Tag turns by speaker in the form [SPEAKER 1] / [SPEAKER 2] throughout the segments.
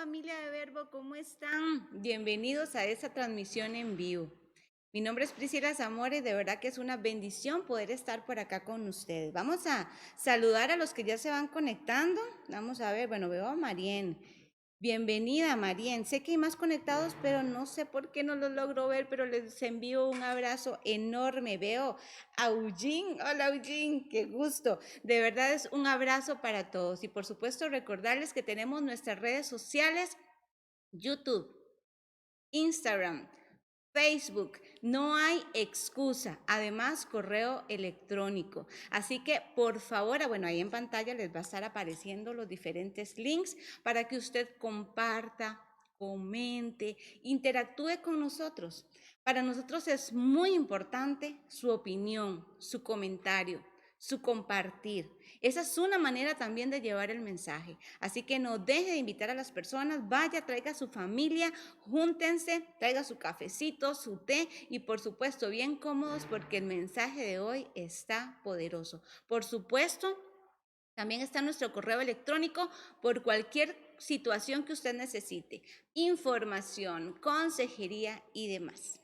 [SPEAKER 1] familia de Verbo, ¿cómo están? Bienvenidos a esta transmisión en vivo. Mi nombre es Priscila Zamora y de verdad que es una bendición poder estar por acá con ustedes. Vamos a saludar a los que ya se van conectando. Vamos a ver, bueno, veo a Marien. Bienvenida, Marien. Sé que hay más conectados, pero no sé por qué no los logro ver, pero les envío un abrazo enorme. Veo a Eugene. Hola, Eugene, qué gusto. De verdad es un abrazo para todos. Y por supuesto, recordarles que tenemos nuestras redes sociales, YouTube, Instagram, Facebook, no hay excusa, además correo electrónico. Así que por favor, bueno, ahí en pantalla les va a estar apareciendo los diferentes links para que usted comparta, comente, interactúe con nosotros. Para nosotros es muy importante su opinión, su comentario, su compartir. Esa es una manera también de llevar el mensaje. Así que no deje de invitar a las personas, vaya, traiga a su familia, júntense, traiga su cafecito, su té y por supuesto bien cómodos porque el mensaje de hoy está poderoso. Por supuesto, también está nuestro correo electrónico por cualquier situación que usted necesite, información, consejería y demás.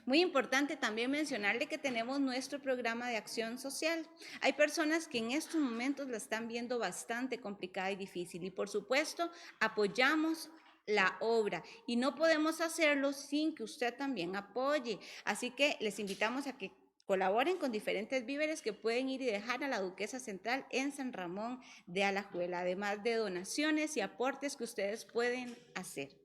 [SPEAKER 1] Muy importante también mencionarle que tenemos nuestro programa de acción social. Hay personas que en estos momentos la están viendo bastante complicada y difícil y por supuesto apoyamos la obra y no podemos hacerlo sin que usted también apoye. Así que les invitamos a que colaboren con diferentes víveres que pueden ir y dejar a la Duquesa Central en San Ramón de Alajuela, además de donaciones y aportes que ustedes pueden hacer.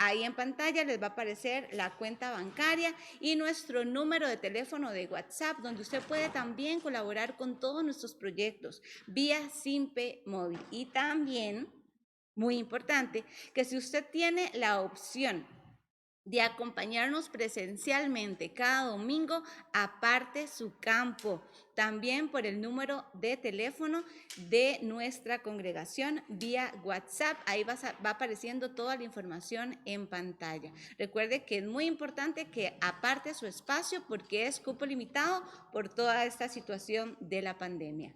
[SPEAKER 1] Ahí en pantalla les va a aparecer la cuenta bancaria y nuestro número de teléfono de WhatsApp, donde usted puede también colaborar con todos nuestros proyectos vía Simpe Móvil. Y también, muy importante, que si usted tiene la opción de acompañarnos presencialmente cada domingo, aparte su campo, también por el número de teléfono de nuestra congregación vía WhatsApp. Ahí va apareciendo toda la información en pantalla. Recuerde que es muy importante que aparte su espacio porque es cupo limitado por toda esta situación de la pandemia.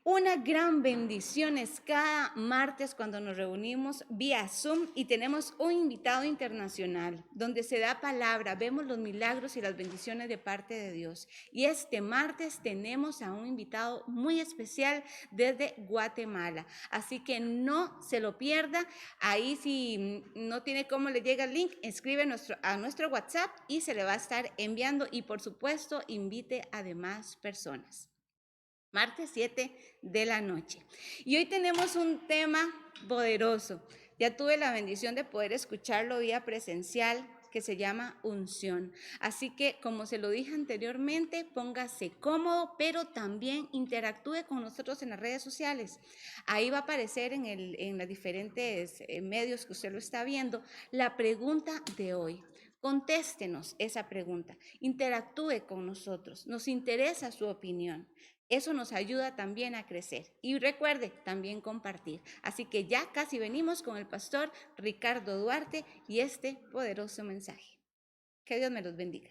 [SPEAKER 1] Una gran bendición es cada martes cuando nos reunimos vía Zoom y tenemos un invitado internacional donde se da palabra, vemos los milagros y las bendiciones de parte de Dios. Y este martes tenemos a un invitado muy especial desde Guatemala. Así que no se lo pierda. Ahí si no tiene cómo le llega el link, escribe a nuestro WhatsApp y se le va a estar enviando. Y por supuesto, invite a demás personas. Martes 7 de la noche. Y hoy tenemos un tema poderoso. Ya tuve la bendición de poder escucharlo vía presencial, que se llama unción. Así que, como se lo dije anteriormente, póngase cómodo, pero también interactúe con nosotros en las redes sociales. Ahí va a aparecer en los diferentes medios que usted lo está viendo la pregunta de hoy. Contéstenos esa pregunta, interactúe con nosotros, nos interesa su opinión. Eso nos ayuda también a crecer. Y recuerde, también compartir. Así que ya casi venimos con el pastor Ricardo Duarte y este poderoso mensaje. Que Dios me los bendiga.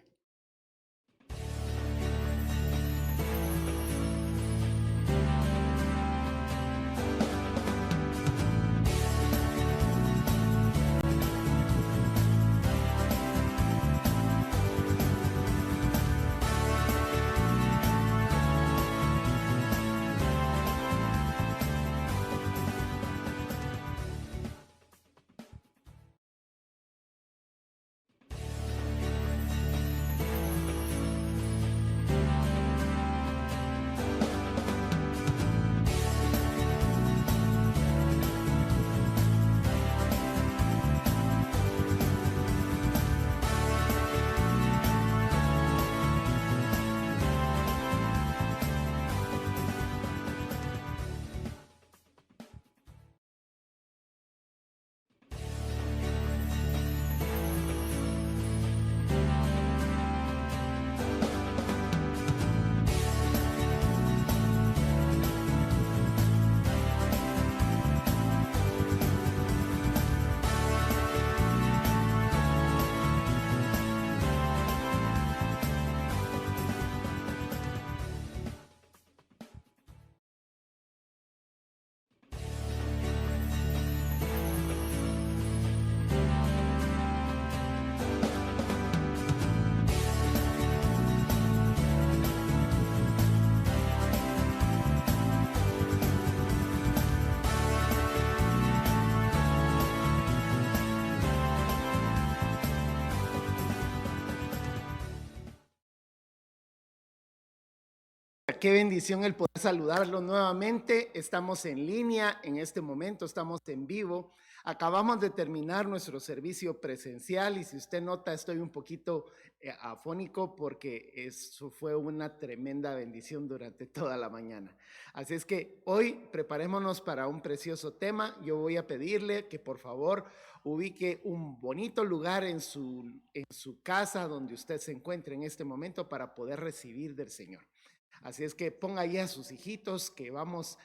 [SPEAKER 2] qué bendición el poder saludarlos nuevamente. Estamos en línea en este momento, estamos en vivo. Acabamos de terminar nuestro servicio presencial y si usted nota estoy un poquito afónico porque eso fue una tremenda bendición durante toda la mañana. Así es que hoy preparémonos para un precioso tema. Yo voy a pedirle que por favor ubique un bonito lugar en su casa donde usted se encuentre en este momento para poder recibir del Señor. Así es que ponga ahí a sus hijitos que vamos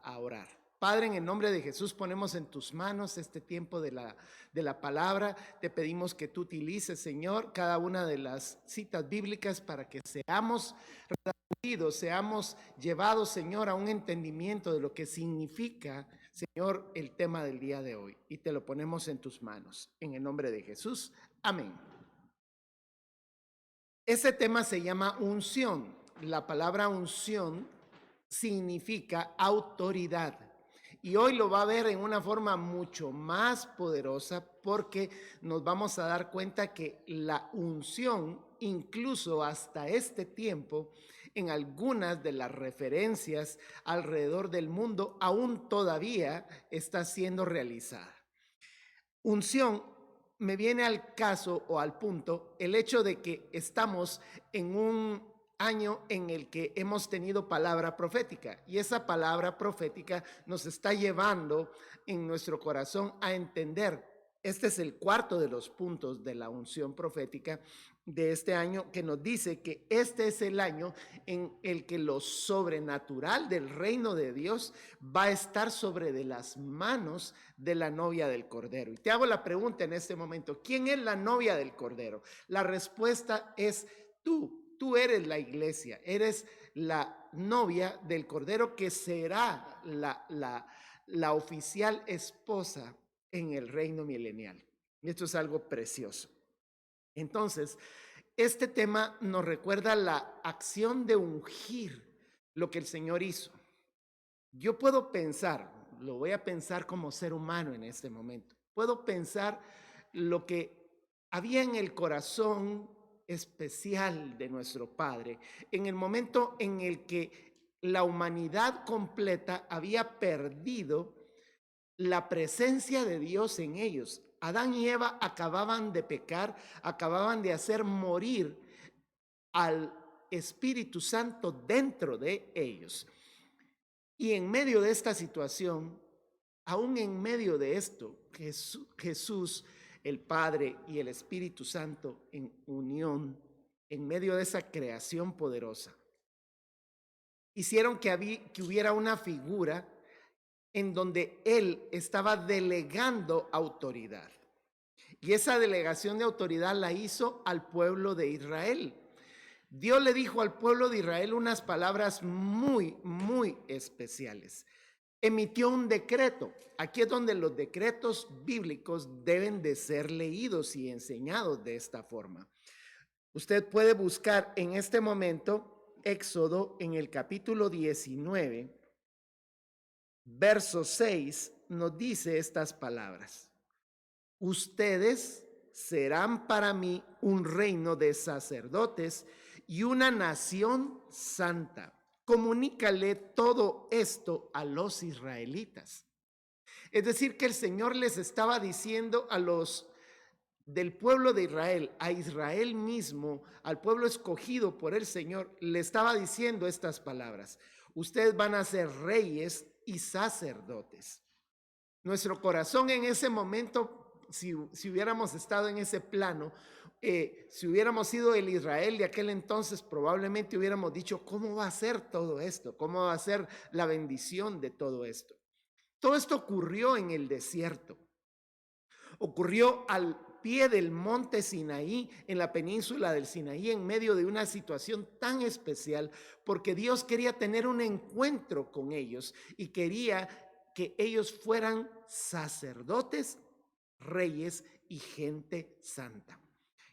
[SPEAKER 2] a orar. Padre, en el nombre de Jesús ponemos en tus manos este tiempo de la palabra. Te pedimos que tú utilices, Señor, cada una de las citas bíblicas para que seamos redargüidos, seamos llevados, Señor, a un entendimiento de lo que significa, Señor, el tema del día de hoy. Y te lo ponemos en tus manos. En el nombre de Jesús. Amén. Ese tema se llama unción. La palabra unción significa autoridad. Y hoy lo va a ver en una forma mucho más poderosa porque nos vamos a dar cuenta que la unción, incluso hasta este tiempo, en algunas de las referencias alrededor del mundo, aún todavía está siendo realizada. Unción me viene al caso o al punto el hecho de que estamos en un año en el que hemos tenido palabra profética y esa palabra profética nos está llevando en nuestro corazón a entender. Este es el cuarto de los puntos de la unción profética de este año que nos dice que este es el año en el que lo sobrenatural del reino de Dios va a estar sobre de las manos de la novia del Cordero. Y te hago la pregunta en este momento, ¿quién es la novia del Cordero? La respuesta es tú. Tú eres la iglesia, eres la novia del Cordero que será la oficial esposa en el reino milenial. Y esto es algo precioso. Entonces, este tema nos recuerda la acción de ungir lo que el Señor hizo. Yo puedo pensar, lo voy a pensar como ser humano en este momento, puedo pensar lo que había en el corazón especial de nuestro Padre, en el momento en el que la humanidad completa había perdido la presencia de Dios en ellos. Adán y Eva acababan de pecar, acababan de hacer morir al Espíritu Santo dentro de ellos. Y en medio de esta situación, aún en medio de esto, Jesús, el Padre y el Espíritu Santo en unión, en medio de esa creación poderosa, hicieron que hubiera una figura en donde Él estaba delegando autoridad. Y esa delegación de autoridad la hizo al pueblo de Israel. Dios le dijo al pueblo de Israel unas palabras muy, muy especiales. Emitió un decreto. Aquí es donde los decretos bíblicos deben de ser leídos y enseñados de esta forma. Usted puede buscar en este momento Éxodo en el capítulo 19, verso 6, nos dice estas palabras. Ustedes serán para mí un reino de sacerdotes y una nación santa. Comunícale todo esto a los israelitas. Es decir, que el Señor les estaba diciendo a los del pueblo de Israel, a Israel mismo, al pueblo escogido por el Señor, le estaba diciendo estas palabras. Ustedes van a ser reyes y sacerdotes. Nuestro corazón en ese momento, si hubiéramos estado en ese plano, si hubiéramos sido el Israel de aquel entonces, probablemente hubiéramos dicho, ¿cómo va a ser todo esto? ¿Cómo va a ser la bendición de todo esto? Todo esto ocurrió en el desierto. Ocurrió al pie del monte Sinaí, en la península del Sinaí, en medio de una situación tan especial, porque Dios quería tener un encuentro con ellos y quería que ellos fueran sacerdotes, reyes y gente santa.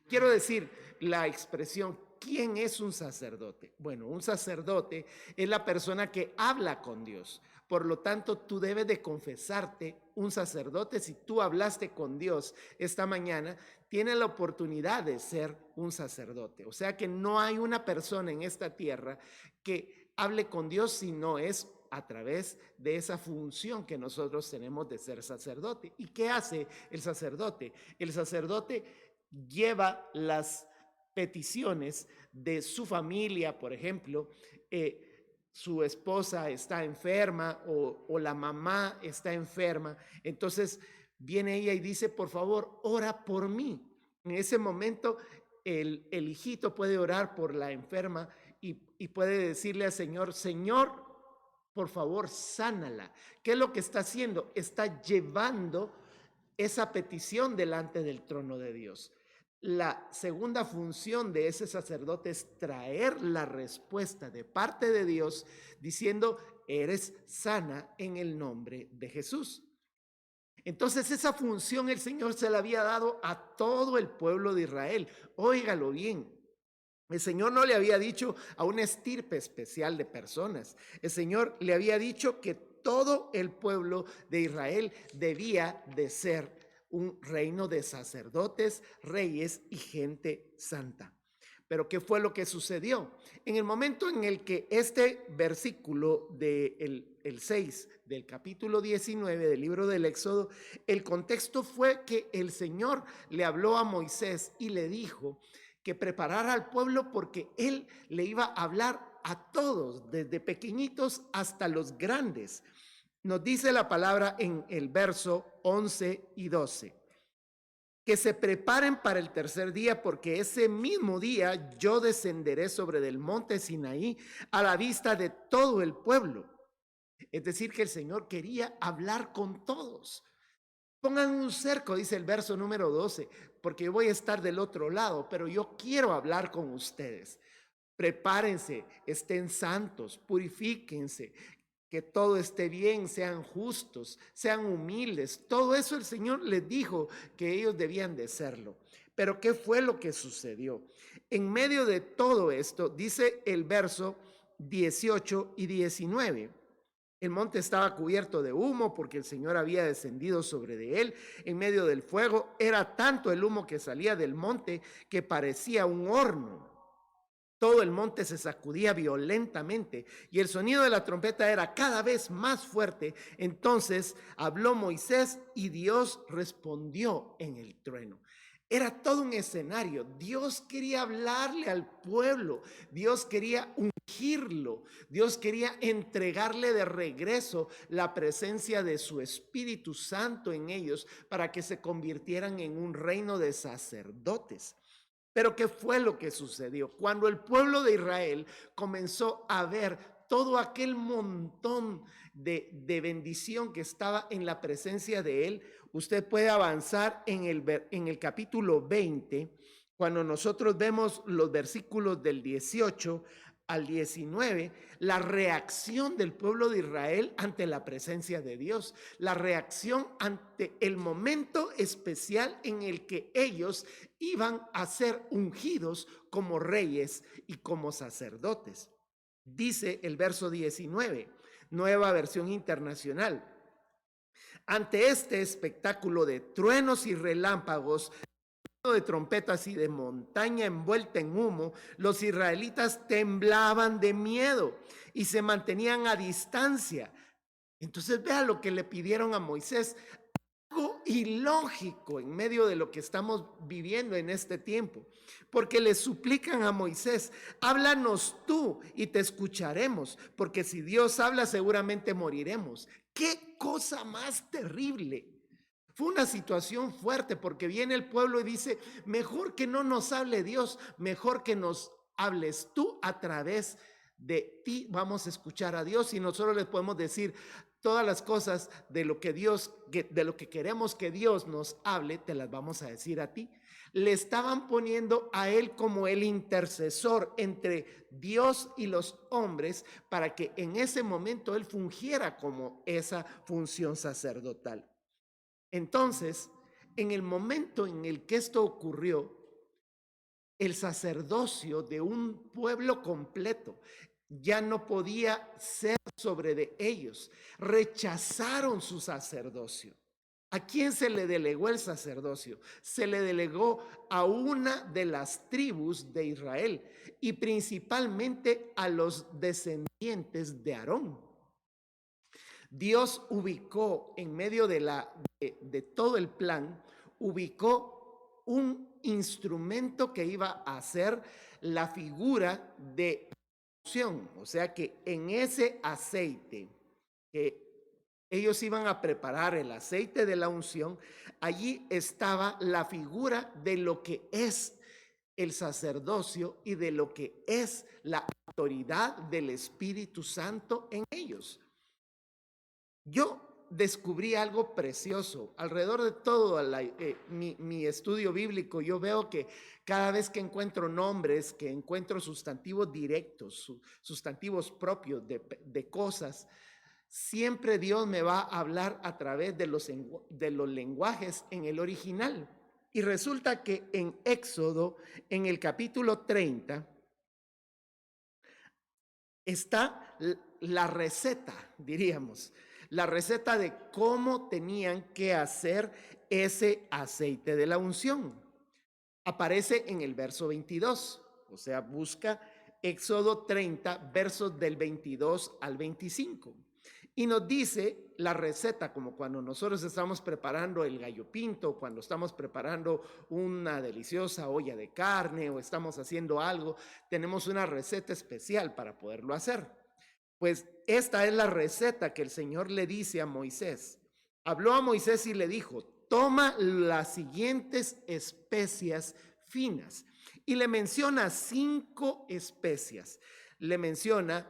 [SPEAKER 2] Quiero decir la expresión, ¿quién es un sacerdote? Bueno, un sacerdote es la persona que habla con Dios. Por lo tanto, tú debes de confesarte un sacerdote. Si tú hablaste con Dios esta mañana, tienes la oportunidad de ser un sacerdote. O sea que no hay una persona en esta tierra que hable con Dios si no es a través de esa función que nosotros tenemos de ser sacerdote. ¿Y qué hace el sacerdote? El sacerdote lleva las peticiones de su familia, por ejemplo, su esposa está enferma o la mamá está enferma, entonces viene ella y dice, por favor, ora por mí. En ese momento el hijito puede orar por la enferma y puede decirle al Señor, Señor, por favor, sánala. ¿Qué es lo que está haciendo? Está llevando esa petición delante del trono de Dios. La segunda función de ese sacerdote es traer la respuesta de parte de Dios diciendo, eres sana en el nombre de Jesús. Entonces esa función el Señor se la había dado a todo el pueblo de Israel. Óigalo bien. El Señor no le había dicho a una estirpe especial de personas. El Señor le había dicho que todo el pueblo de Israel debía de ser un reino de sacerdotes, reyes y gente santa. Pero ¿qué fue lo que sucedió? En el momento en el que este versículo del 6 del capítulo 19 del libro del Éxodo, el contexto fue que el Señor le habló a Moisés y le dijo que preparara al pueblo porque él le iba a hablar a todos, desde pequeñitos hasta los grandes. Nos dice la palabra en el verso 11 y 12. Que se preparen para el tercer día, porque ese mismo día yo descenderé sobre del monte Sinaí a la vista de todo el pueblo. Es decir, que el Señor quería hablar con todos. Pongan un cerco, dice el verso número 12, porque yo voy a estar del otro lado, pero yo quiero hablar con ustedes. Prepárense, estén santos, purifíquense, que todo esté bien, sean justos, sean humildes. Todo eso el Señor les dijo que ellos debían de serlo. Pero ¿qué fue lo que sucedió? En medio de todo esto, dice el verso 18 y 19. El monte estaba cubierto de humo porque el Señor había descendido sobre de él en medio del fuego. Era tanto el humo que salía del monte que parecía un horno. Todo el monte se sacudía violentamente y el sonido de la trompeta era cada vez más fuerte. Entonces habló Moisés y Dios respondió en el trueno. Era todo un escenario. Dios quería hablarle al pueblo. Dios quería ungirlo. Dios quería entregarle de regreso la presencia de su Espíritu Santo en ellos para que se convirtieran en un reino de sacerdotes. Pero ¿qué fue lo que sucedió? Cuando el pueblo de Israel comenzó a ver todo aquel montón de bendición que estaba en la presencia de él, usted puede avanzar en el capítulo 20, cuando nosotros vemos los versículos del 18 al 19, la reacción del pueblo de Israel ante la presencia de Dios, la reacción ante el momento especial en el que ellos iban a ser ungidos como reyes y como sacerdotes. Dice el verso 19, nueva versión internacional. Ante este espectáculo de truenos y relámpagos, de trompetas y de montaña envuelta en humo, los israelitas temblaban de miedo y se mantenían a distancia. Entonces vea lo que le pidieron a Moisés, algo ilógico en medio de lo que estamos viviendo en este tiempo, porque le suplican a Moisés, háblanos tú y te escucharemos, porque si Dios habla seguramente moriremos. ¡Qué cosa más terrible! Fue una situación fuerte porque viene el pueblo y dice, mejor que no nos hable Dios, mejor que nos hables tú a través de ti. Vamos a escuchar a Dios y nosotros les podemos decir todas las cosas de lo que queremos que Dios nos hable, te las vamos a decir a ti. Le estaban poniendo a él como el intercesor entre Dios y los hombres para que en ese momento él fungiera como esa función sacerdotal. Entonces, en el momento en el que esto ocurrió, el sacerdocio de un pueblo completo ya no podía ser sobre de ellos. Rechazaron su sacerdocio. ¿A quién se le delegó el sacerdocio? Se le delegó a una de las tribus de Israel y principalmente a los descendientes de Aarón. Dios ubicó en medio de todo el plan, ubicó un instrumento que iba a ser la figura de unción. O sea que en ese aceite que ellos iban a preparar, el aceite de la unción, allí estaba la figura de lo que es el sacerdocio y de lo que es la autoridad del Espíritu Santo en ellos. Yo descubrí algo precioso alrededor de todo mi estudio bíblico. Yo veo que cada vez que encuentro nombres, que encuentro sustantivos directos, sustantivos propios de cosas, siempre Dios me va a hablar a través de los lenguajes en el original. Y resulta que en Éxodo, en el capítulo 30, está la receta, diríamos, la receta de cómo tenían que hacer ese aceite de la unción. Aparece en el verso 22, o sea, busca Éxodo 30, versos del 22 al 25. Y nos dice la receta, como cuando nosotros estamos preparando el gallo pinto, cuando estamos preparando una deliciosa olla de carne o estamos haciendo algo, tenemos una receta especial para poderlo hacer. Pues esta es la receta que el Señor le dice a Moisés. Habló a Moisés y le dijo: toma las siguientes especias finas. Y le menciona 5 especias. Le menciona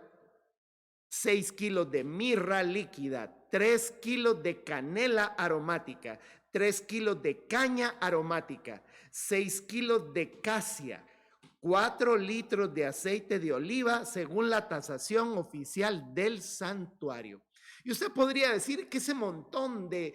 [SPEAKER 2] 6 kilos de mirra líquida, 3 kilos de canela aromática, 3 kilos de caña aromática, 6 kilos de casia, 4 litros de aceite de oliva según la tasación oficial del santuario. Y usted podría decir que ese montón de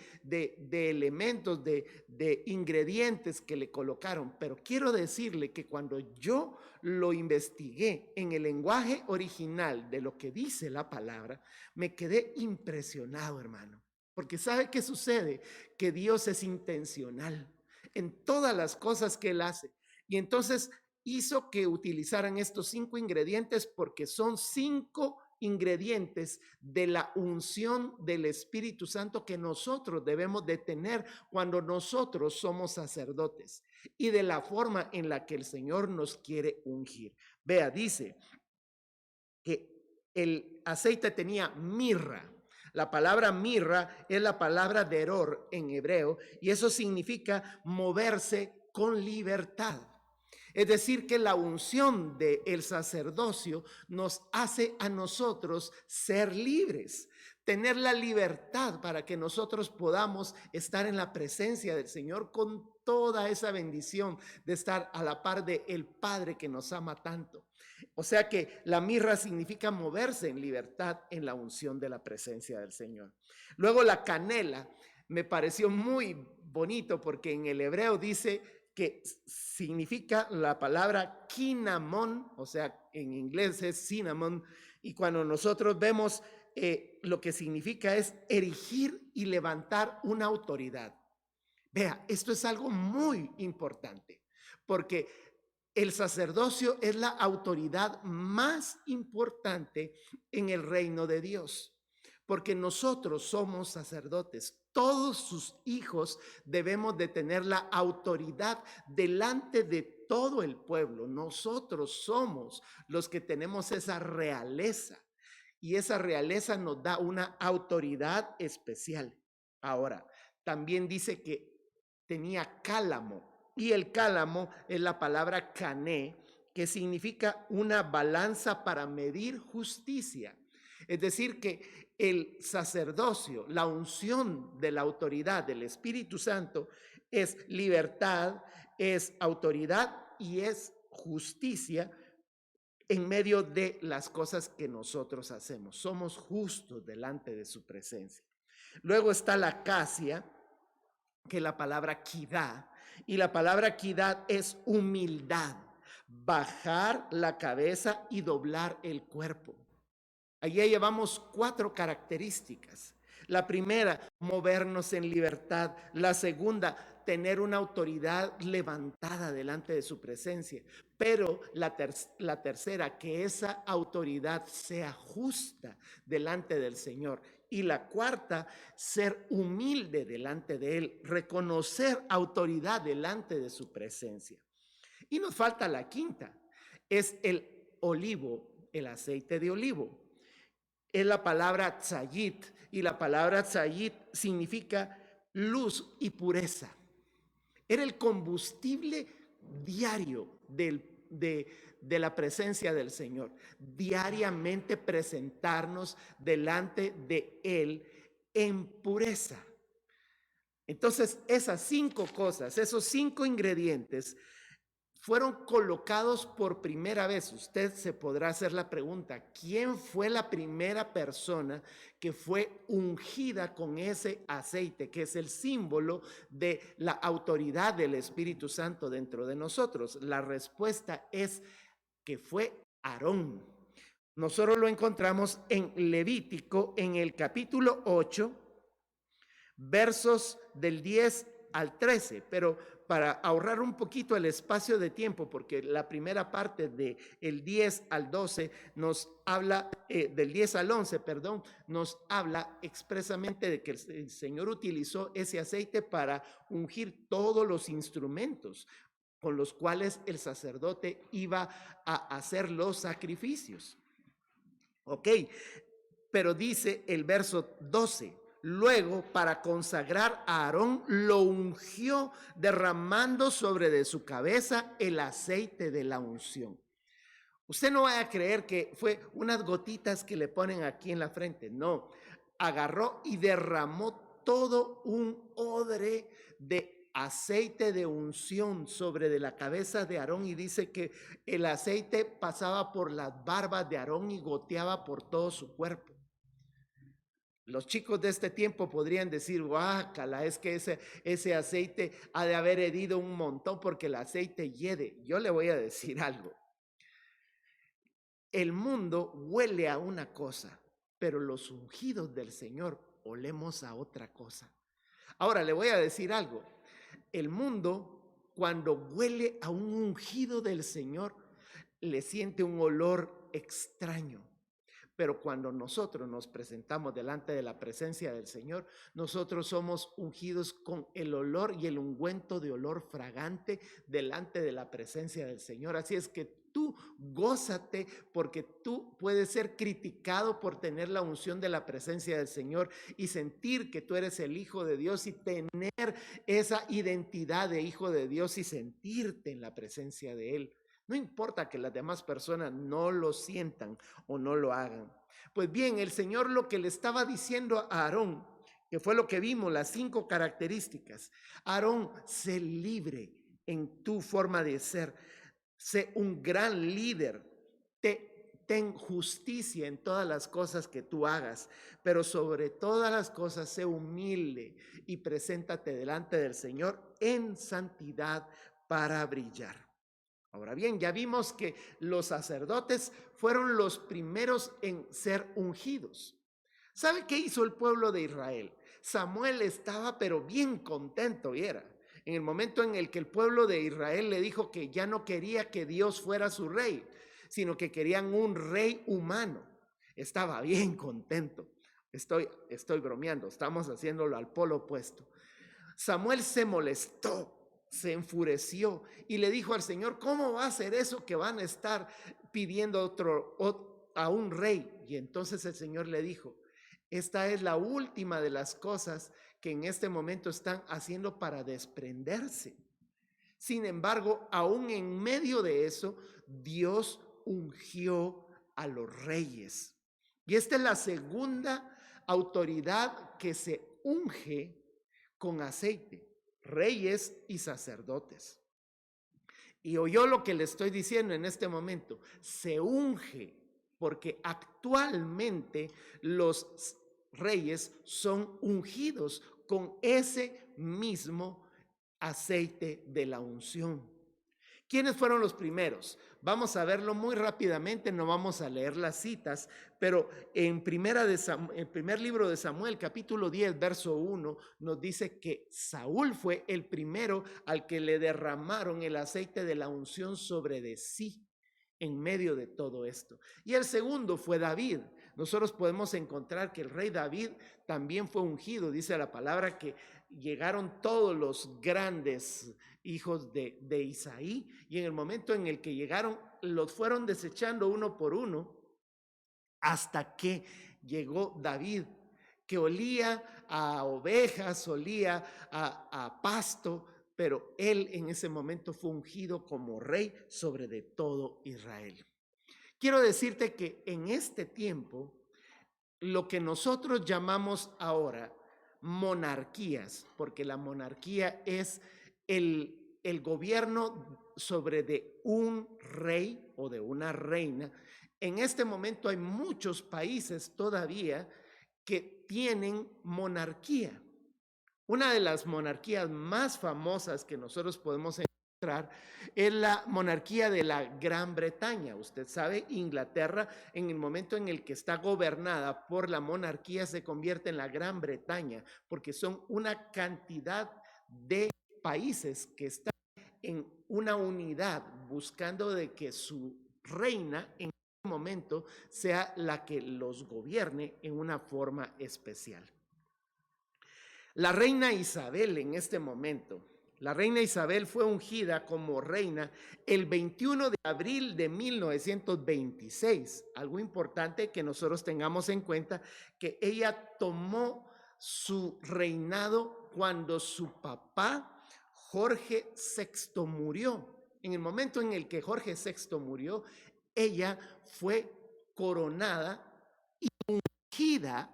[SPEAKER 2] elementos, de ingredientes que le colocaron, pero quiero decirle que cuando yo lo investigué en el lenguaje original de lo que dice la palabra, me quedé impresionado, hermano. Porque ¿sabe qué sucede? Que Dios es intencional en todas las cosas que Él hace. Y entonces hizo que utilizaran estos 5 ingredientes porque son 5 ingredientes de la unción del Espíritu Santo que nosotros debemos de tener cuando nosotros somos sacerdotes y de la forma en la que el Señor nos quiere ungir. Vea, dice que el aceite tenía mirra. La palabra mirra es la palabra deror en hebreo y eso significa moverse con libertad. Es decir, que la unción del sacerdocio nos hace a nosotros ser libres, tener la libertad para que nosotros podamos estar en la presencia del Señor con toda esa bendición de estar a la par de el Padre que nos ama tanto. O sea que la mirra significa moverse en libertad en la unción de la presencia del Señor. Luego la canela me pareció muy bonito porque en el hebreo dice que significa la palabra cinnamon, o sea, en inglés es cinnamon, y cuando nosotros vemos lo que significa es erigir y levantar una autoridad. Vea, esto es algo muy importante, porque el sacerdocio es la autoridad más importante en el reino de Dios, porque nosotros somos sacerdotes. Todos sus hijos debemos de tener la autoridad delante de todo el pueblo. Nosotros somos los que tenemos esa realeza y esa realeza nos da una autoridad especial. Ahora, también dice que tenía cálamo y el cálamo es la palabra cané, que significa una balanza para medir justicia. Es decir, que el sacerdocio, la unción de la autoridad del Espíritu Santo es libertad, es autoridad y es justicia en medio de las cosas que nosotros hacemos. Somos justos delante de su presencia. Luego está la casia, que es la palabra quidad, y la palabra quidad es humildad, bajar la cabeza y doblar el cuerpo. Allí llevamos 4 características. La primera, movernos en libertad. La segunda, tener una autoridad levantada delante de su presencia. Pero la tercera, que esa autoridad sea justa delante del Señor. Y la cuarta, ser humilde delante de Él, reconocer autoridad delante de su presencia. Y nos falta la quinta, es el olivo, el aceite de olivo. Es la palabra tzayit, y la palabra tzayit significa luz y pureza. Era el combustible diario de la presencia del Señor. Diariamente presentarnos delante de Él en pureza. Entonces, esas 5 cosas, esos 5 ingredientes fueron colocados por primera vez. Usted se podrá hacer la pregunta, ¿quién fue la primera persona que fue ungida con ese aceite, que es el símbolo de la autoridad del Espíritu Santo dentro de nosotros? La respuesta es que fue Aarón. Nosotros lo encontramos en Levítico, en el capítulo 8, versos del 10 al 13, pero para ahorrar un poquito el espacio de tiempo, porque la primera parte del 10 al 12 nos habla, del 10 al 11, perdón, nos habla expresamente de que el Señor utilizó ese aceite para ungir todos los instrumentos con los cuales el sacerdote iba a hacer los sacrificios. Ok, pero dice el verso 12, luego, para consagrar a Aarón, lo ungió derramando sobre de su cabeza el aceite de la unción. Usted no va a creer que fue unas gotitas que le ponen aquí en la frente. No, agarró y derramó todo un odre de aceite de unción sobre de la cabeza de Aarón, y dice que el aceite pasaba por las barbas de Aarón y goteaba por todo su cuerpo. Los chicos de este tiempo podrían decir, guácala, es que ese aceite ha de haber herido un montón porque el aceite hiede. Yo le voy a decir algo. El mundo huele a una cosa, pero los ungidos del Señor olemos a otra cosa. Ahora le voy a decir algo. El mundo, cuando huele a un ungido del Señor, le siente un olor extraño. Pero cuando nosotros nos presentamos delante de la presencia del Señor, nosotros somos ungidos con el olor y el ungüento de olor fragante delante de la presencia del Señor. Así es que tú gózate, porque tú puedes ser criticado por tener la unción de la presencia del Señor y sentir que tú eres el Hijo de Dios y tener esa identidad de Hijo de Dios y sentirte en la presencia de Él. No importa que las demás personas no lo sientan o no lo hagan. Pues bien, el Señor lo que le estaba diciendo a Aarón, que fue lo que vimos, las 5 características. Aarón, sé libre en tu forma de ser. Sé un gran líder. Ten justicia en todas las cosas que tú hagas, pero sobre todas las cosas sé humilde y preséntate delante del Señor en santidad para brillar. Ahora bien, ya vimos que los sacerdotes fueron los primeros en ser ungidos. ¿Sabe qué hizo el pueblo de Israel? Samuel estaba pero bien contento, viera. En el momento en el que el pueblo de Israel le dijo que ya no quería que Dios fuera su rey, sino que querían un rey humano, estaba bien contento. Estoy bromeando, estamos haciéndolo al polo opuesto. Samuel se molestó, se enfureció y le dijo al Señor, ¿cómo va a ser eso que van a estar pidiendo a un rey? Y entonces el Señor le dijo, esta es la última de las cosas que en este momento están haciendo para desprenderse. Sin embargo, aún en medio de eso, Dios ungió a los reyes. Y esta es la segunda autoridad que se unge con aceite, reyes y sacerdotes. Y oyó lo que le estoy diciendo en este momento, se unge, porque actualmente los reyes son ungidos con ese mismo aceite de la unción. ¿Quiénes fueron los primeros? Vamos a verlo muy rápidamente, no vamos a leer las citas, pero en el primer libro de Samuel, capítulo 10, verso 1, nos dice que Saúl fue el primero al que le derramaron el aceite de la unción sobre de sí en medio de todo esto. Y el segundo fue David. Nosotros podemos encontrar que el rey David también fue ungido. Dice la palabra que llegaron todos los grandes hijos de Isaí, y en el momento en el que llegaron, los fueron desechando uno por uno, hasta que llegó David, que olía a ovejas, olía a pasto, pero él en ese momento fue ungido como rey sobre de todo Israel. Quiero decirte que en este tiempo, lo que nosotros llamamos ahora monarquías, porque la monarquía es el gobierno sobre de un rey o de una reina. En este momento hay muchos países todavía que tienen monarquía. Una de las monarquías más famosas que nosotros podemos encontrar es la monarquía de la Gran Bretaña. Usted sabe, Inglaterra, en el momento en el que está gobernada por la monarquía, se convierte en la Gran Bretaña, porque son una cantidad de países que están en una unidad buscando de que su reina en este momento sea la que los gobierne en una forma especial. La reina Isabel en este momento, la reina Isabel fue ungida como reina el 21 de abril de 1926. Algo importante que nosotros tengamos en cuenta, que ella tomó su reinado cuando su papá Jorge VI murió. En el momento en el que Jorge VI murió, ella fue coronada y ungida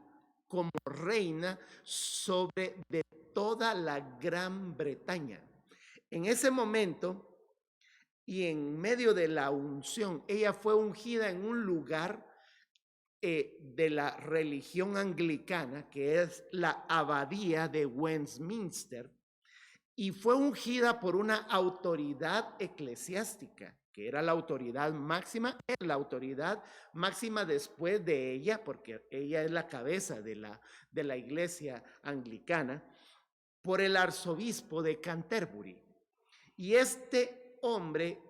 [SPEAKER 2] como reina sobre de toda la Gran Bretaña. En ese momento y en medio de la unción, ella fue ungida en un lugar de la religión anglicana, que es la abadía de Westminster, y fue ungida por una autoridad eclesiástica, que era la autoridad máxima, después de ella, porque ella es la cabeza de la iglesia anglicana, por el arzobispo de Canterbury. Y este hombre,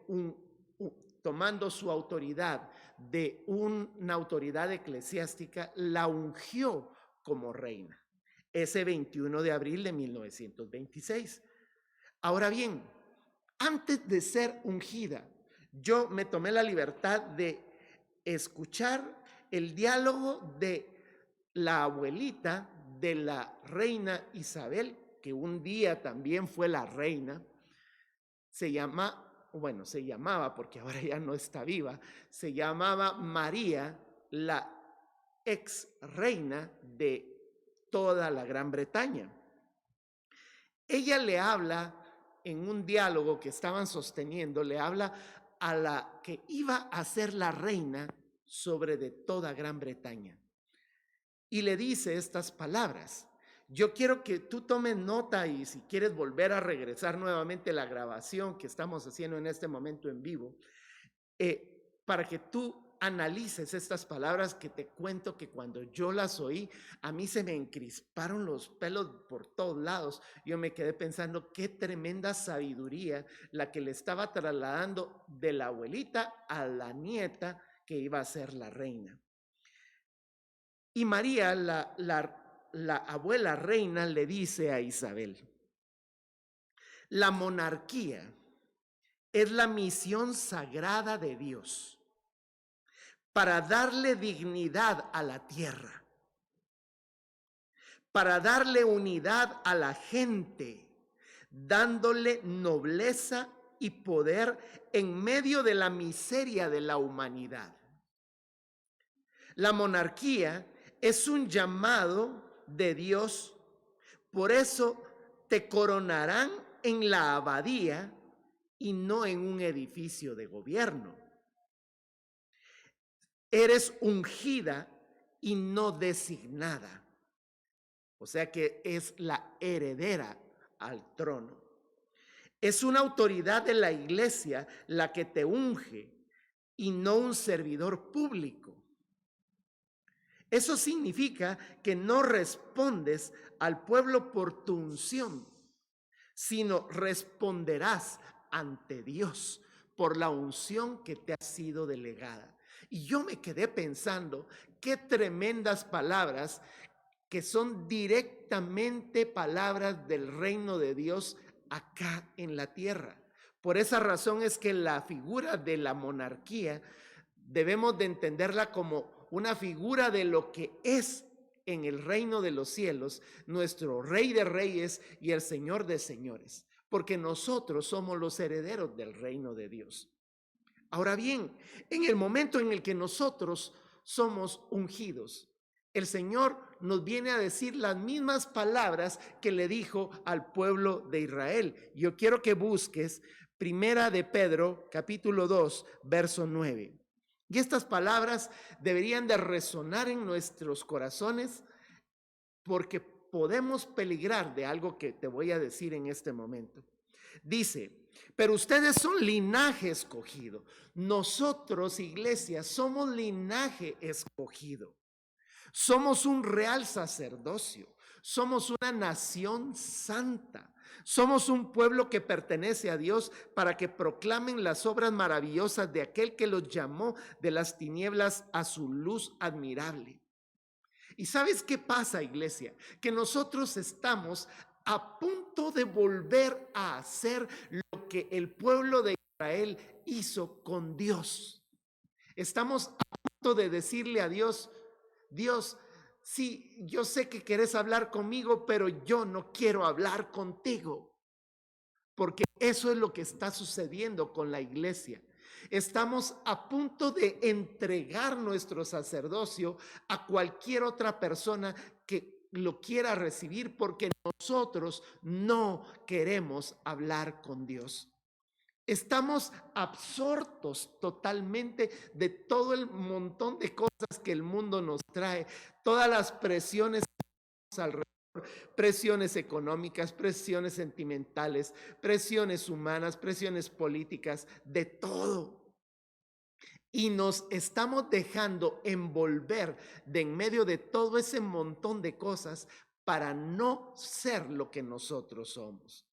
[SPEAKER 2] tomando su autoridad de una autoridad eclesiástica, la ungió como reina, ese 21 de abril de 1926. Ahora bien, antes de ser ungida, yo me tomé la libertad de escuchar el diálogo de la abuelita de la reina Isabel, que un día también fue la reina. Se llamaba, porque ahora ya no está viva, se llamaba María, la ex reina de toda la Gran Bretaña. Ella le habla en un diálogo que estaban sosteniendo, le habla a la que iba a ser la reina sobre de toda Gran Bretaña. Y le dice estas palabras. Yo quiero que tú tomes nota, y si quieres volver a regresar nuevamente la grabación que estamos haciendo en este momento en vivo, para que tú analices estas palabras que te cuento que cuando yo las oí, a mí se me encrisparon los pelos por todos lados. Yo me quedé pensando qué tremenda sabiduría la que le estaba trasladando de la abuelita a la nieta que iba a ser la reina. Y María, la abuela reina, le dice a Isabel: la monarquía es la misión sagrada de Dios para darle dignidad a la tierra, para darle unidad a la gente, dándole nobleza y poder en medio de la miseria de la humanidad. La monarquía es un llamado de Dios, por eso te coronarán en la abadía y no en un edificio de gobierno. Eres ungida y no designada. O sea que es la heredera al trono. Es una autoridad de la iglesia la que te unge y no un servidor público. Eso significa que no respondes al pueblo por tu unción, sino responderás ante Dios por la unción que te ha sido delegada. Y yo me quedé pensando, qué tremendas palabras que son directamente palabras del reino de Dios acá en la tierra. Por esa razón es que la figura de la monarquía debemos de entenderla como una figura de lo que es en el reino de los cielos, nuestro Rey de Reyes y el Señor de Señores, porque nosotros somos los herederos del reino de Dios. Ahora bien, en el momento en el que nosotros somos ungidos, el Señor nos viene a decir las mismas palabras que le dijo al pueblo de Israel. Yo quiero que busques Primera de Pedro, capítulo 2, verso 9. Y estas palabras deberían de resonar en nuestros corazones porque podemos peligrar de algo que te voy a decir en este momento. Dice, pero ustedes son linaje escogido. Nosotros, iglesia, somos linaje escogido. Somos un real sacerdocio. Somos una nación santa. Somos un pueblo que pertenece a Dios para que proclamen las obras maravillosas de aquel que los llamó de las tinieblas a su luz admirable. ¿Y sabes qué pasa, iglesia? Que nosotros estamos a punto de volver a hacer lo que el pueblo de Israel hizo con Dios. Estamos a punto de decirle a Dios, Dios, sí, yo sé que querés hablar conmigo, pero yo no quiero hablar contigo. Porque eso es lo que está sucediendo con la iglesia. Estamos a punto de entregar nuestro sacerdocio a cualquier otra persona que lo quiera recibir porque nosotros no queremos hablar con Dios. Estamos absortos totalmente de todo el montón de cosas que el mundo nos trae, todas las presiones alrededor, presiones económicas, presiones sentimentales, presiones humanas, presiones políticas, de todo. Y nos estamos dejando envolver de en medio de todo ese montón de cosas para no ser lo que nosotros somos.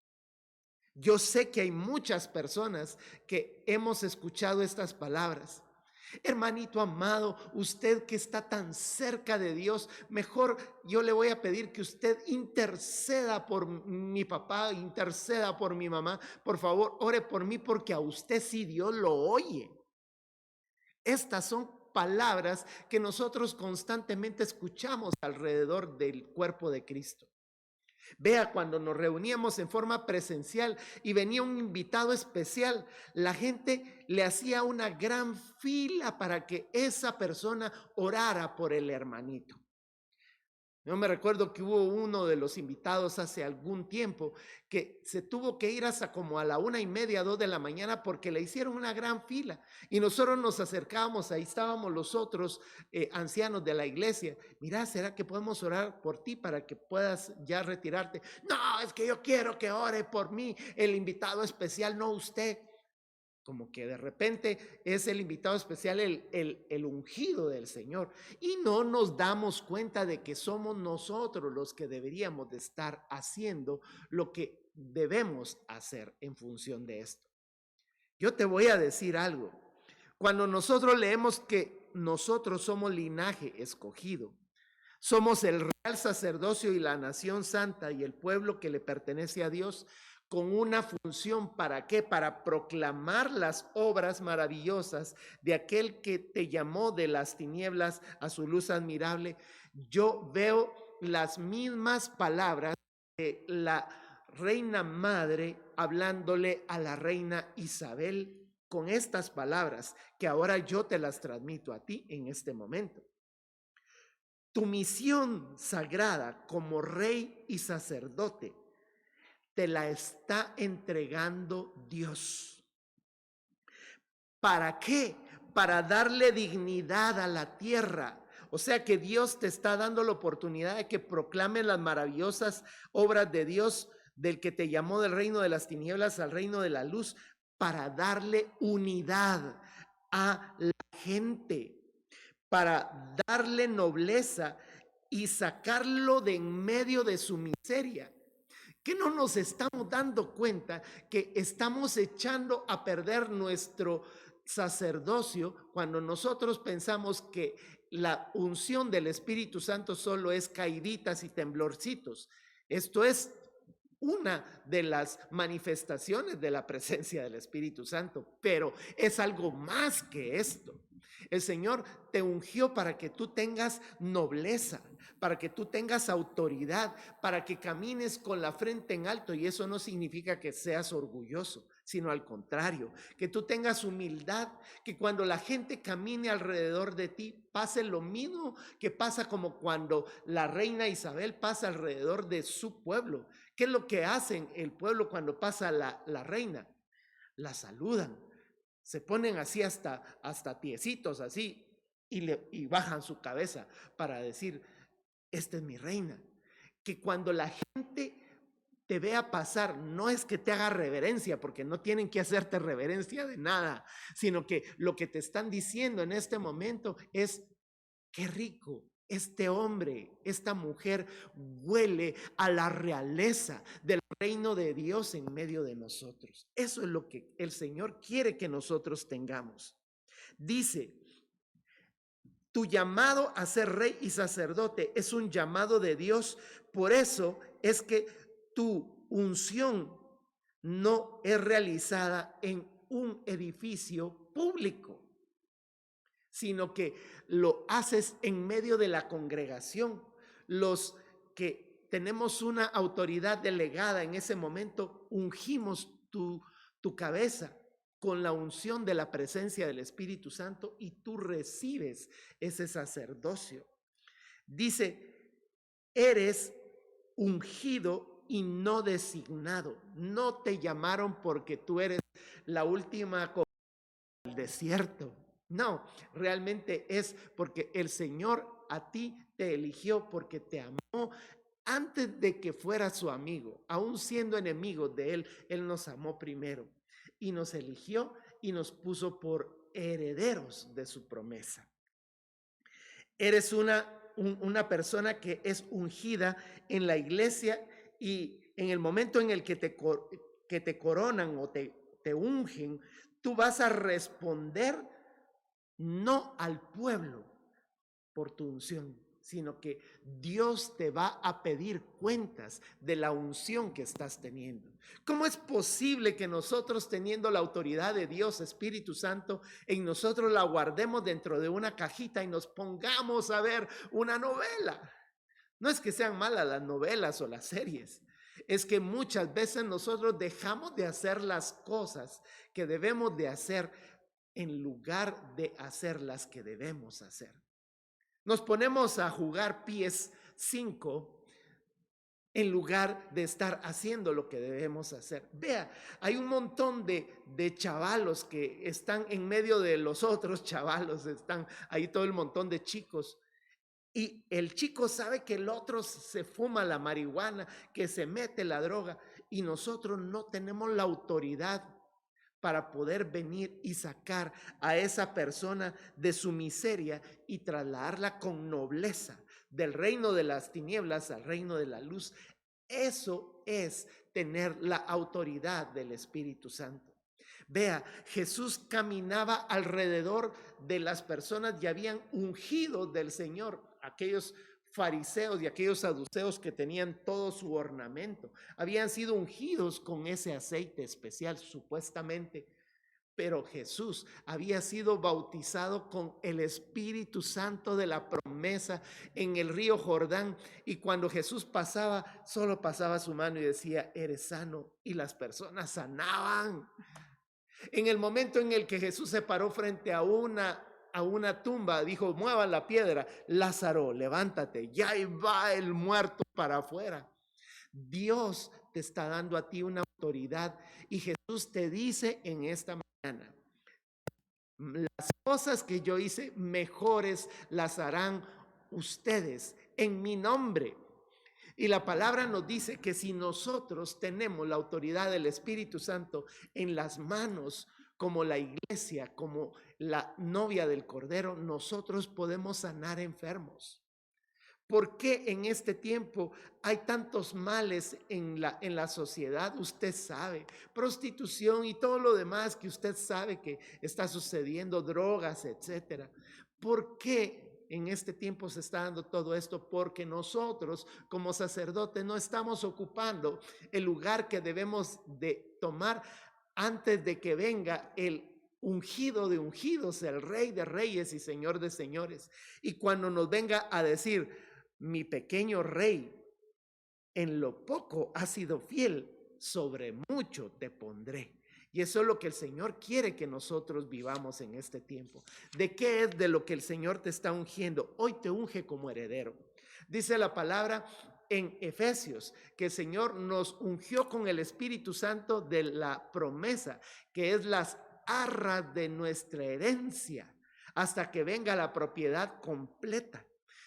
[SPEAKER 2] Yo sé que hay muchas personas que hemos escuchado estas palabras. Hermanito amado, usted que está tan cerca de Dios, mejor yo le voy a pedir que usted interceda por mi papá, interceda por mi mamá. Por favor, ore por mí porque a usted sí Dios lo oye. Estas son palabras que nosotros constantemente escuchamos alrededor del cuerpo de Cristo. Vea, cuando nos reuníamos en forma presencial y venía un invitado especial, la gente le hacía una gran fila para que esa persona orara por el hermanito. Yo me recuerdo que hubo uno de los invitados hace algún tiempo que se tuvo que ir hasta como a la 1:30, 2 de la mañana porque le hicieron una gran fila y nosotros nos acercábamos, ahí estábamos los otros ancianos de la iglesia. Mira, ¿será que podemos orar por ti para que puedas ya retirarte? No, es que yo quiero que ore por mí, el invitado especial, no usted. Como que de repente es el invitado especial, el ungido del Señor. Y no nos damos cuenta de que somos nosotros los que deberíamos de estar haciendo lo que debemos hacer en función de esto. Yo te voy a decir algo. Cuando nosotros leemos que nosotros somos linaje escogido, somos el real sacerdocio y la nación santa y el pueblo que le pertenece a Dios, con una función, ¿para qué? Para proclamar las obras maravillosas de aquel que te llamó de las tinieblas a su luz admirable. Yo veo las mismas palabras de la reina madre hablándole a la reina Isabel con estas palabras que ahora yo te las transmito a ti en este momento. Tu misión sagrada como rey y sacerdote te la está entregando Dios. ¿Para qué? Para darle dignidad a la tierra. O sea que Dios te está dando la oportunidad de que proclamen las maravillosas obras de Dios del que te llamó del reino de las tinieblas al reino de la luz, para darle unidad a la gente, para darle nobleza y sacarlo de en medio de su miseria. ¿Qué no nos estamos dando cuenta que estamos echando a perder nuestro sacerdocio cuando nosotros pensamos que la unción del Espíritu Santo solo es caíditas y temblorcitos? Esto es una de las manifestaciones de la presencia del Espíritu Santo, pero es algo más que esto. El Señor te ungió para que tú tengas nobleza, para que tú tengas autoridad, para que camines con la frente en alto, y eso no significa que seas orgulloso, sino al contrario, que tú tengas humildad, que cuando la gente camine alrededor de ti pase lo mismo que pasa como cuando la reina Isabel pasa alrededor de su pueblo. ¿Qué es lo que hacen el pueblo cuando pasa la reina? La saludan, se ponen así hasta tiecitos así y bajan su cabeza para decir, esta es mi reina. Que cuando la gente te vea pasar, no es que te haga reverencia, porque no tienen que hacerte reverencia de nada, sino que lo que te están diciendo en este momento es, qué rico, este hombre, esta mujer huele a la realeza del reino de Dios en medio de nosotros. Eso es lo que el Señor quiere que nosotros tengamos. Dice, tu llamado a ser rey y sacerdote es un llamado de Dios. Por eso es que tu unción no es realizada en un edificio público, sino que lo haces en medio de la congregación. Los que tenemos una autoridad delegada en ese momento, ungimos tu cabeza con la unción de la presencia del Espíritu Santo y tú recibes ese sacerdocio. Dice, eres ungido y no designado. No te llamaron porque tú eres la última del desierto. No, realmente es porque el Señor a ti te eligió porque te amó antes de que fuera su amigo. Aún siendo enemigos de Él, Él nos amó primero y nos eligió y nos puso por herederos de su promesa. Eres una persona que es ungida en la iglesia, y en el momento en el que te coronan o te ungen, tú vas a responder no al pueblo por tu unción, sino que Dios te va a pedir cuentas de la unción que estás teniendo. ¿Cómo es posible que nosotros, teniendo la autoridad de Dios, Espíritu Santo, en nosotros la guardemos dentro de una cajita y nos pongamos a ver una novela? No es que sean malas las novelas o las series, es que muchas veces nosotros dejamos de hacer las cosas que debemos de hacer en lugar de hacer las que debemos hacer. Nos ponemos a jugar PS5 en lugar de estar haciendo lo que debemos hacer. Vea, hay un montón de chavalos que están en medio de los otros chavalos, están ahí todo el montón de chicos. Y el chico sabe que el otro se fuma la marihuana, que se mete la droga, y nosotros no tenemos la autoridad para poder venir y sacar a esa persona de su miseria y trasladarla con nobleza del reino de las tinieblas al reino de la luz. Eso es tener la autoridad del Espíritu Santo. Vea, Jesús caminaba alrededor de las personas y habían ungido del Señor aquellos fariseos y aquellos saduceos que tenían todo su ornamento. Habían sido ungidos con ese aceite especial, supuestamente. Pero Jesús había sido bautizado con el Espíritu Santo de la promesa en el río Jordán. Y cuando Jesús pasaba, solo pasaba su mano y decía, eres sano. Y las personas sanaban. En el momento en el que Jesús se paró frente a una tumba, dijo, muevan la piedra. Lázaro, levántate. Ya va el muerto para afuera. Dios te está dando a ti una autoridad y Jesús te dice en esta mañana, las cosas que yo hice, mejores las harán ustedes en mi nombre. Y la palabra nos dice que si nosotros tenemos la autoridad del Espíritu Santo en las manos, como la iglesia, como la novia del Cordero, nosotros podemos sanar enfermos. ¿Por qué en este tiempo hay tantos males en la sociedad? Usted sabe, prostitución y todo lo demás que usted sabe que está sucediendo, drogas, etcétera. ¿Por qué en este tiempo se está dando todo esto? Porque nosotros como sacerdotes no estamos ocupando el lugar que debemos de tomar antes de que venga el ungido de ungidos, el Rey de reyes y Señor de señores. Y cuando nos venga a decir: mi pequeño rey, en lo poco has sido fiel, sobre mucho te pondré. Y eso es lo que el Señor quiere que nosotros vivamos en este tiempo. ¿De qué es de lo que el Señor te está ungiendo? Hoy te unge como heredero. Dice la palabra en Efesios que el Señor nos ungió con el Espíritu Santo de la promesa, que es las arras de nuestra herencia, hasta que venga la propiedad completa.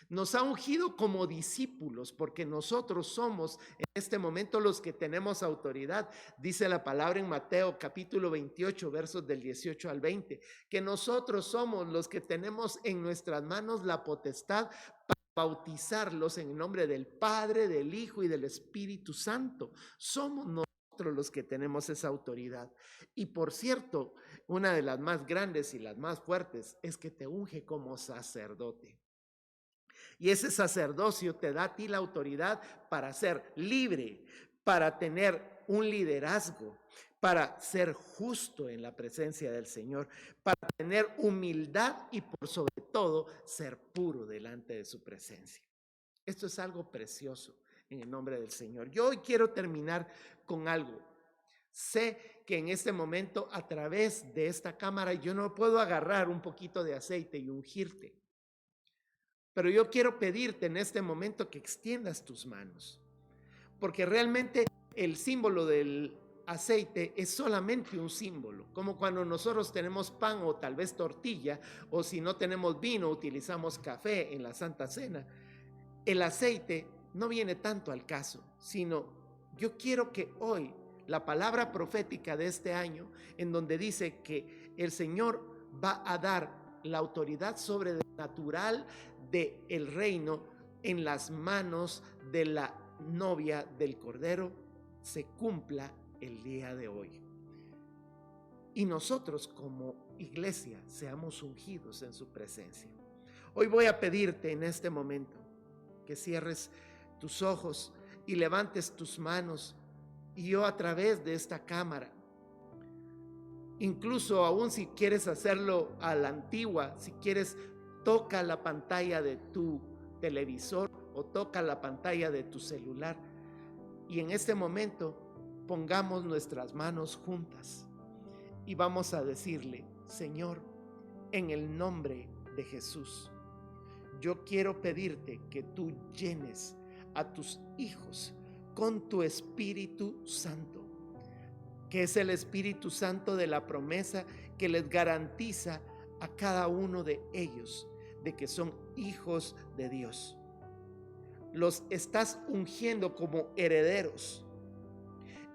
[SPEAKER 2] Nos ha ungido como discípulos porque nosotros somos en este momento los que tenemos autoridad. Dice la palabra en Mateo capítulo 28, versos del 18 al 20, que nosotros somos los que tenemos en nuestras manos la potestad para bautizarlos en el nombre del Padre, del Hijo y del Espíritu Santo. Somos nosotros los que tenemos esa autoridad. Y por cierto, una de las más grandes y las más fuertes es que te unge como sacerdote. Y ese sacerdocio te da a ti la autoridad para ser libre, para tener un liderazgo, para ser justo en la presencia del Señor, para tener humildad y por sobre todo ser puro delante de su presencia. Esto es algo precioso en el nombre del Señor. Yo hoy quiero terminar con algo. Sé que en este momento a través de esta cámara yo no puedo agarrar un poquito de aceite y ungirte. Pero yo quiero pedirte en este momento que extiendas tus manos, porque realmente el símbolo del aceite es solamente un símbolo, como cuando nosotros tenemos pan o tal vez tortilla, o si no tenemos vino, utilizamos café en la Santa Cena. El aceite no viene tanto al caso, sino yo quiero que hoy la palabra profética de este año, en donde dice que el Señor va a dar la autoridad sobrenatural del reino en las manos de la novia del Cordero, se cumpla el día de hoy. Y nosotros como iglesia seamos ungidos en su presencia. Hoy voy a pedirte en este momento que cierres tus ojos y levantes tus manos, y yo a través de esta cámara, incluso aún si quieres hacerlo a la antigua, si quieres, toca la pantalla de tu televisor o toca la pantalla de tu celular, y en este momento pongamos nuestras manos juntas y vamos a decirle: Señor, en el nombre de Jesús, yo quiero pedirte que tú llenes a tus hijos con tu Espíritu Santo, que es el Espíritu Santo de la promesa que les garantiza a cada uno de ellos de que son hijos de Dios. Los estás ungiendo como herederos,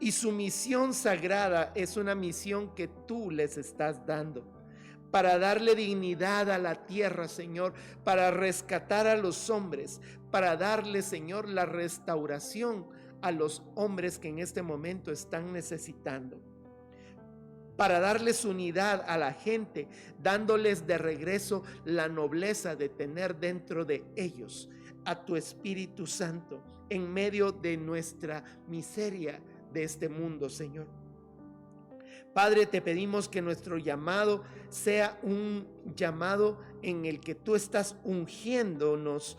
[SPEAKER 2] y su misión sagrada es una misión que tú les estás dando para darle dignidad a la tierra, Señor, para rescatar a los hombres, para darle, Señor, la restauración a los hombres que en este momento están necesitando, para darles unidad a la gente, dándoles de regreso la nobleza de tener dentro de ellos a tu Espíritu Santo en medio de nuestra miseria de este mundo, Señor. Padre, te pedimos que nuestro llamado sea un llamado en el que tú estás ungiéndonos,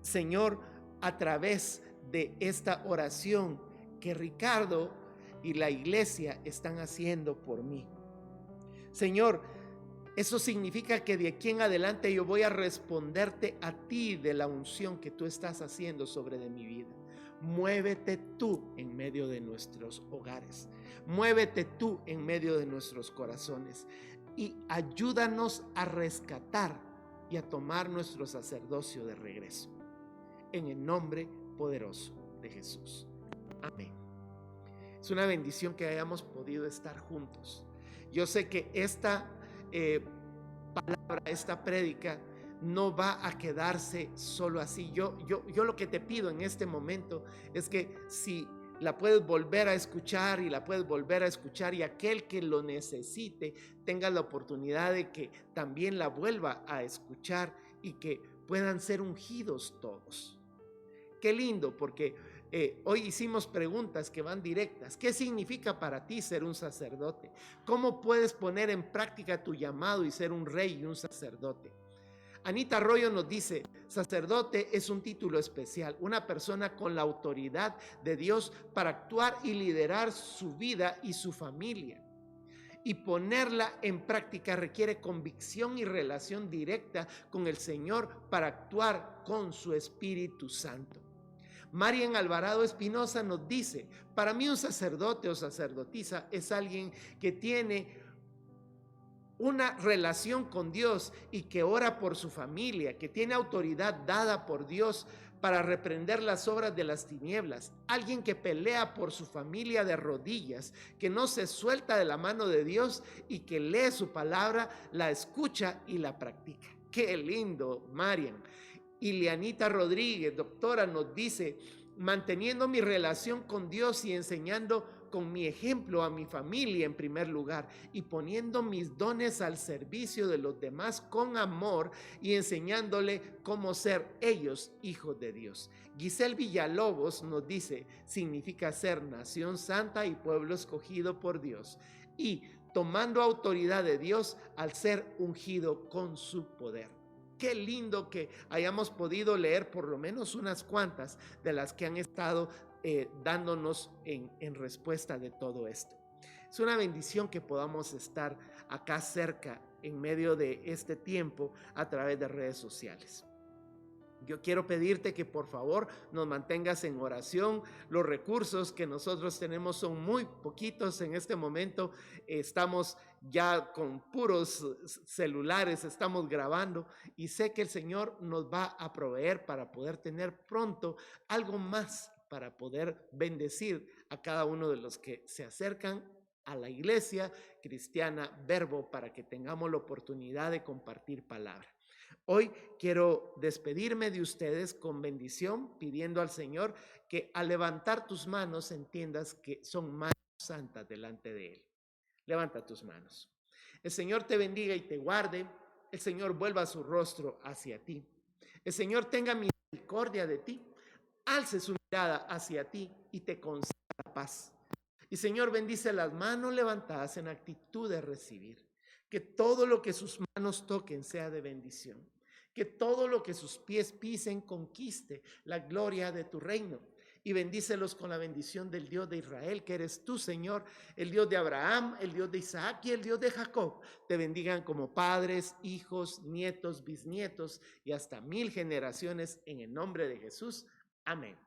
[SPEAKER 2] Señor, a través de esta oración que Ricardo y la iglesia están haciendo por mí. Señor, eso significa que de aquí en adelante yo voy a responderte a ti de la unción que tú estás haciendo sobre de mi vida. Muévete tú en medio de nuestros hogares. Muévete tú en medio de nuestros corazones y ayúdanos a rescatar y a tomar nuestro sacerdocio de regreso. En el nombre poderoso de Jesús. Amén. Es una bendición que hayamos podido estar juntos. Yo sé que esta palabra, esta prédica, no va a quedarse solo así. Yo lo que te pido en este momento es que si la puedes volver a escuchar y la puedes volver a escuchar, y aquel que lo necesite tenga la oportunidad de que también la vuelva a escuchar y que puedan ser ungidos todos. Qué lindo, porque hoy hicimos preguntas que van directas. ¿Qué significa para ti ser un sacerdote? ¿Cómo puedes poner en práctica tu llamado y ser un rey y un sacerdote? Anita Arroyo nos dice: sacerdote es un título especial, una persona con la autoridad de Dios para actuar y liderar su vida y su familia. Y ponerla en práctica requiere convicción y relación directa con el Señor para actuar con su Espíritu Santo. Marian Alvarado Espinosa nos dice: para mí un sacerdote o sacerdotisa es alguien que tiene una relación con Dios y que ora por su familia, que tiene autoridad dada por Dios para reprender las obras de las tinieblas, alguien que pelea por su familia de rodillas, que no se suelta de la mano de Dios y que lee su palabra, la escucha y la practica. Qué lindo, Marian. Ileanita Rodríguez, doctora, nos dice: manteniendo mi relación con Dios y enseñando con mi ejemplo a mi familia en primer lugar, y poniendo mis dones al servicio de los demás con amor y enseñándole cómo ser ellos hijos de Dios. Giselle Villalobos nos dice: significa ser nación santa y pueblo escogido por Dios, y tomando autoridad de Dios al ser ungido con su poder. Qué lindo que hayamos podido leer por lo menos unas cuantas de las que han estado dándonos en respuesta de todo esto. Es una bendición que podamos estar acá cerca en medio de este tiempo a través de redes sociales. Yo quiero pedirte que por favor nos mantengas en oración. Los recursos que nosotros tenemos son muy poquitos en este momento. Estamos ya con puros celulares, estamos grabando, y sé que el Señor nos va a proveer para poder tener pronto algo más para poder bendecir a cada uno de los que se acercan a la iglesia cristiana Verbo, para que tengamos la oportunidad de compartir palabra. Hoy quiero despedirme de ustedes con bendición, pidiendo al Señor que al levantar tus manos entiendas que son manos santas delante de Él. Levanta tus manos. El Señor te bendiga y te guarde. El Señor vuelva su rostro hacia ti. El Señor tenga misericordia de ti. Alce su mirada hacia ti y te conceda la paz. Y Señor, bendice las manos levantadas en actitud de recibir. Que todo lo que sus manos toquen sea de bendición. Que todo lo que sus pies pisen conquiste la gloria de tu reino. Y bendícelos con la bendición del Dios de Israel, que eres tú, Señor, el Dios de Abraham, el Dios de Isaac y el Dios de Jacob. Te bendigan como padres, hijos, nietos, bisnietos y hasta 1000 generaciones en el nombre de Jesús. Amén.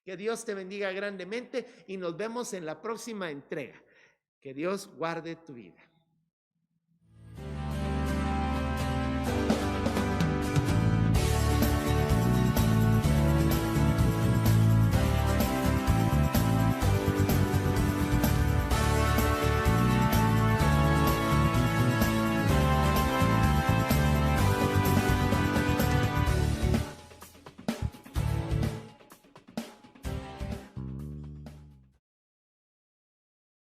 [SPEAKER 2] Que Dios te bendiga grandemente y nos vemos en la próxima entrega. Que Dios guarde tu vida.